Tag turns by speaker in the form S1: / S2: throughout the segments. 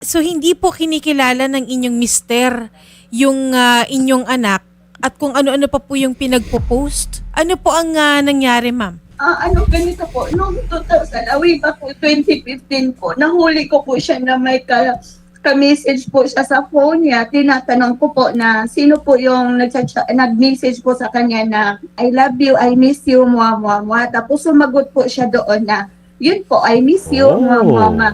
S1: So hindi po kinikilala ng inyong mister yung inyong anak at kung ano-ano pa po yung pinagpo-post? Ano po ang nangyari, ma'am?
S2: Ganito po, noong 2000, way back po, 2015 po, nahuli ko po siya na may ka-message po siya sa phone niya. Tinatanong ko po na sino po yung nag-message po sa kanya na I love you, I miss you, mwa, mwa, mwa. Tapos sumagot po siya doon na yun po, I miss you, mwa, mwa, mwa.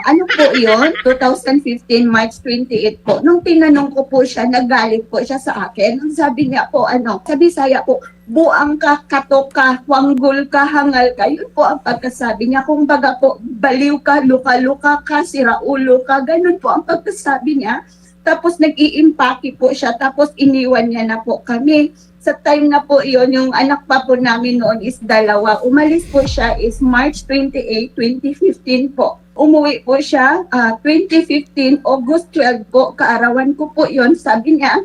S2: Ano po yun? 2015, March 28 po. Nung tinanong ko po siya, nagalit po siya sa akin. Sabi niya po, sa Bisaya po, buang ka, kato ka, wanggol ka, hangal ka. Yun po ang pagkasabi niya. Kung baga po, baliw ka, luka-luka ka, siraulo ka. Ganun po ang pagkasabi niya. Tapos nag-iimpake po siya. Tapos iniwan niya na po kami. Sa time na po iyon, yung anak pa po namin noon is 2. Umalis po siya is March 28, 2015 po. Umuwi po siya 2015, August 12 po. Kaarawan ko po yon. Sabi niya,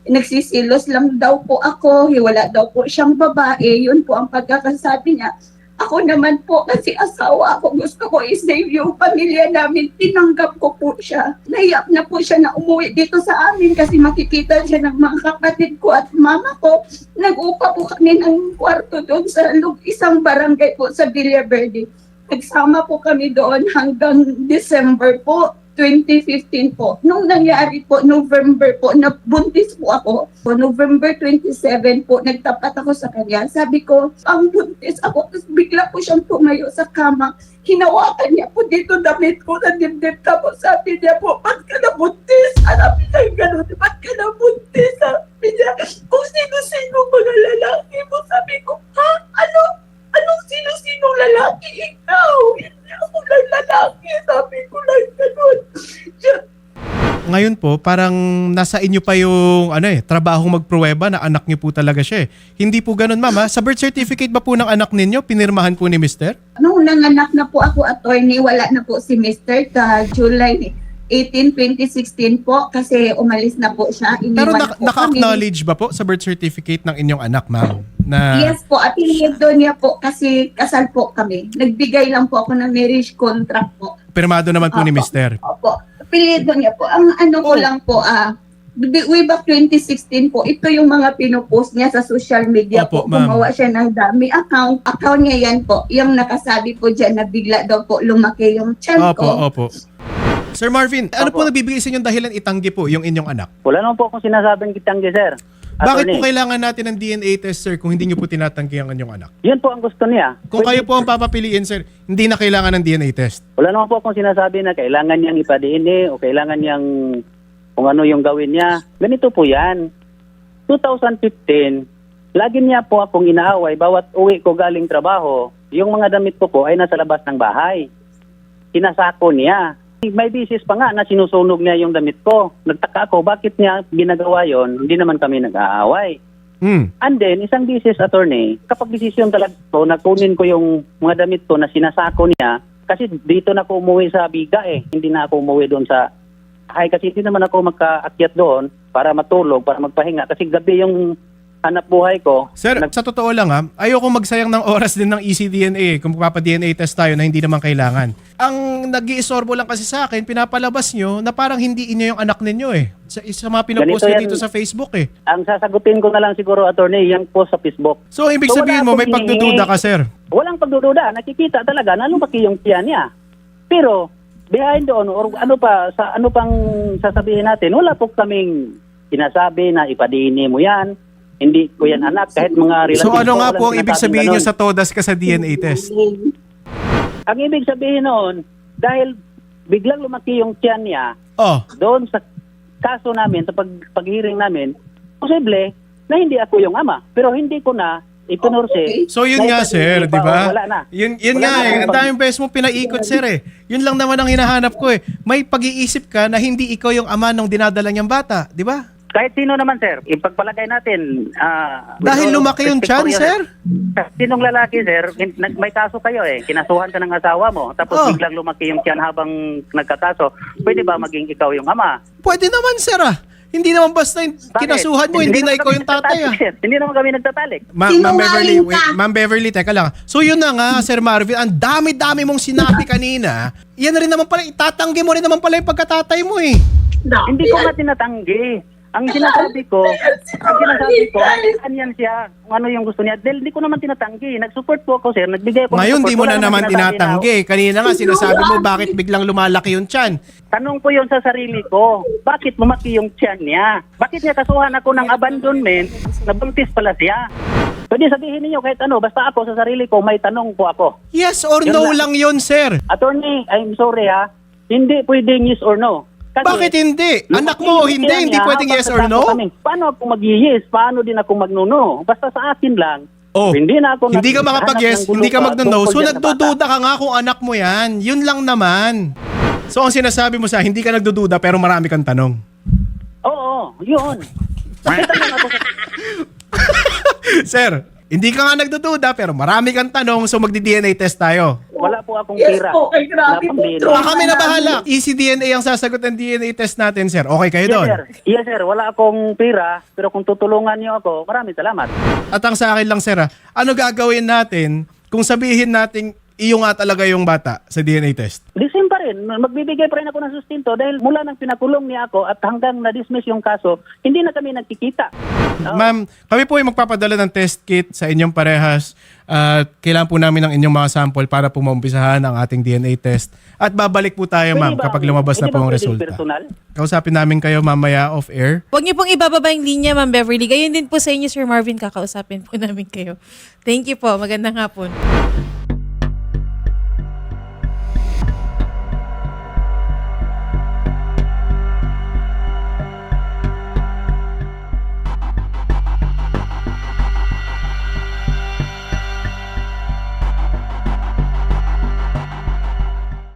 S2: nagsisilos lang daw po ako, wala daw po siyang babae. Yun po ang pagkakasabi niya. Ako naman po, kasi asawa ako, gusto ko i-save yung pamilya namin. Tinanggap ko po siya. Nahiyak na po siya na umuwi dito sa amin kasi makikita siya ng mga kapatid ko at mama ko. Nag-upa po kami ng kwarto doon sa isang barangay po sa Villaverde. Nagsama po kami doon hanggang December po. 2015 po. Nung nangyari po, November po, nabuntis po ako. So, November 27 po, nagtapat ako sa kanya. Sabi ko, ang buntis ako. Tapos bigla po siyang tumayo sa kama. Hinawakan niya po dito damit ko na dibdib. Tapos sabi niya po, ba't ka nabuntis? Sabi niya gano'n, ba't ka nabuntis? Sabi niya, kung sino-sino mga lalaki mo. Sabi ko, ha? Anong sino-sino lalaki? Ikaw! Hindi ako lang lalaki. Sabi ko lang gano'n.
S3: Ngayon po, parang nasa inyo pa yung trabahong magpruweba na anak niyo po talaga siya eh. Hindi po ganun, mama. Sa birth certificate ba po ng anak ninyo, pinirmahan po ni mister?
S2: Nung nanganak na po ako, attorney, wala na po si Mr. July 18, 2016 po kasi umalis na po siya.
S3: Pero
S2: Iniwan po
S3: naka-acknowledge ba po sa birth certificate ng inyong anak, ma'am? Na...
S2: Yes po, apelyido niya po kasi kasal po kami. Nagbigay lang po ako ng marriage contract po.
S3: Pirmado naman po ni mister?
S2: Opo, apelyido niya po. Ang ko lang po, way back 2016 po, ito yung mga pinopost niya sa social media
S3: Opo,
S2: po.
S3: ma'am.
S2: Gumawa siya ng dami account niya yan po. Yung nakasabi po dyan na bigla daw po lumaki yung tiyan ko.
S3: Opo. Sir Marvin, ano po nagbibigay sa inyong dahilan itanggi po yung inyong anak?
S4: Wala naman po akong sinasabing kitanggi, sir.
S3: Bakit po
S4: Attorney,
S3: kailangan natin ng DNA test, sir, kung hindi nyo po tinatanggi ang inyong anak?
S4: yun po ang gusto niya.
S3: Kung kayo po ang papapiliin, sir, hindi na kailangan ng DNA test.
S4: Wala naman po akong sinasabi na kailangan niyang ipa-DNA o kailangan niyang kung ano yung gawin niya. Ganito po yan. 2015, lagi niya po akong inaaway. Bawat uwi ko galing trabaho, yung mga damit ko po ay nasa labas ng bahay. Sinasako niya. May bisis pa nga na sinusunog niya yung damit ko. Nagtaka ako, bakit niya ginagawa yon? Hindi naman kami nag-aaway. And then, isang bisis, attorney, kapag desisyon talaga ko, nakunin ko yung mga damit ko na sinasako niya, kasi dito na ako umuwi sa Biga eh. Hindi na ako umuwi doon sa kasi hindi naman ako magkaakyat doon para matulog, para magpahinga. Kasi gabi yung hanap buhay ko.
S3: Sir, sa totoo lang ayoko magsayang ng oras din ng ECDNA kung magpapa-DNA test tayo na hindi naman kailangan. Ang nag-iisorbo lang kasi sa akin, pinapalabas nyo na parang hindi inyo yung anak ninyo eh. Sa mga pinopost
S4: Ganito
S3: nyo
S4: yan.
S3: dito sa Facebook eh.
S4: Ang sasagutin ko na lang siguro, attorney, yung post sa Facebook.
S3: So, ibig
S4: So,
S3: sabihin
S4: wala
S3: mo, may
S4: akong
S3: pagdududa ka, sir.
S4: Walang pagdududa. Nakikita talaga na lumaki yung tiyan niya. Pero, behind doon, or ano pang sasabihin natin, wala po kaming sinasabi na ipa-DNA mo yan. Hindi ko yan anak, kahit mga relatives.
S3: So, ano
S4: ko,
S3: nga
S4: walang
S3: po ang ibig
S4: sinasabing
S3: sabihin nyo
S4: ganun.
S3: sa todas ka sa DNA test?
S4: Ang ibig sabihin noon, dahil biglang lumaki yung tiyan niya,
S3: Oh,
S4: doon sa kaso namin, sa pag-hearing namin, posible na hindi ako yung ama. Pero hindi ko na ipinurse.
S3: so yun nga, sir, di ba?
S4: Wala na.
S3: Yun
S4: Wala
S3: nga
S4: na
S3: eh.
S4: akong
S3: Ang daming beses mo pinaikot, sir eh. Yun lang naman ang hinahanap ko eh. May pag-iisip ka na hindi ikaw yung ama ng dinadala niyang bata, di ba?
S4: Kahit sino naman, sir, ipagpalagay natin.
S3: Dahil lumaki yung tiyan, sir?
S4: Sinong lalaki, sir, may kaso kayo eh. Kinasuhan ka ng asawa mo. Tapos
S3: Oh.
S4: biglang lumaki yung tiyan habang nagkakaso. Pwede ba maging ikaw yung ama?
S3: Pwede naman, sir ah. Hindi naman basta kinasuhan mo, hindi na
S4: naman
S3: ikaw
S4: kami
S3: yung tatay ah.
S4: nagtatalik, sir. Hindi naman kami nagtatalik.
S3: Ma'am
S2: Sinungaling
S3: Beverly,
S2: ka.
S3: wait, Ma'am Beverly, teka lang. So yun na nga, Sir Marvin, ang dami-dami mong sinabi kanina. Yan rin naman pala, itatanggi mo rin naman pala yung pagkatatay mo eh.
S4: Hindi ko nga tinatanggi. Ang sinasabi ko, ganyan siya, kung ano yung gusto niya. Dahil hindi ko naman tinatanggi. Nag-support po ako, sir. Nagbigay ako ng
S3: Ngayon,
S4: support.
S3: di mo
S4: Wala
S3: na naman
S4: sinasabi
S3: tinatanggi. Kanina nga, sinasabi mo bakit biglang lumalaki yung tiyan.
S4: Tanong ko yun sa sarili ko, bakit lumaki yung tiyan niya? Bakit niya kasuhan ako ng abandonment na buntis pala siya? Pwede sabihin niyo kahit ano, basta ako sa sarili ko, may tanong po ako.
S3: Yes or
S4: Yun
S3: no
S4: lang.
S3: lang yun, sir.
S4: Attorney, I'm sorry ha, hindi pwedeng yes or no. Kasi,
S3: Bakit hindi? Anak mo, hindi pwedeng yes or no?
S4: Paano ako mag-yes? Paano din ako magnuno? Basta sa akin lang.
S3: Oh,
S4: hindi na ako
S3: hindi ka makapag-yes, hindi ka magno-no. So
S4: tungkol dyan sa
S3: nagdududa
S4: bata.
S3: ka nga kung anak mo yan. Yun lang naman. So ang sinasabi mo sa hindi ka nagdududa pero marami kang tanong.
S4: Oo, yun. Nakita mo na ako sa...
S3: Sir, hindi ka nga nagdududa pero marami kang tanong so magdi-DNA test tayo.
S4: Wala po akong
S2: Yes
S4: pira.
S2: po, ay grabe
S4: Wala pang
S2: po.
S4: pira.
S3: Ah, kami na bahala. Easy DNA ang sasagot ng DNA test natin, sir. Okay kayo
S4: Yes,
S3: doon?
S4: sir. Yes, sir. Wala akong pira, pero kung tutulungan niyo ako, maraming salamat.
S3: At ang sa akin lang, sir, ano gagawin natin kung sabihin natin iyo nga talaga yung bata sa DNA test?
S4: The same pa rin. Magbibigay pa rin ako ng sustento dahil mula nang pinakulong niya ako at hanggang na-dismiss yung kaso, hindi na kami nagkikita.
S3: Ma'am, kami po ay magpapadala ng test kit sa inyong parehas at kailangan po namin ng inyong mga sample para po maumpisahan ang ating DNA test. At babalik po tayo, ma'am, kapag lumabas na po ang resulta.
S4: Personal?
S3: Kausapin namin kayo mamaya off-air.
S1: Huwag niyo pong ibababa yung linya, Ma'am Beverly. Gayon din po sa inyo, Sir Marvin, kakausapin po namin kayo. Thank you po. Magandang hapon.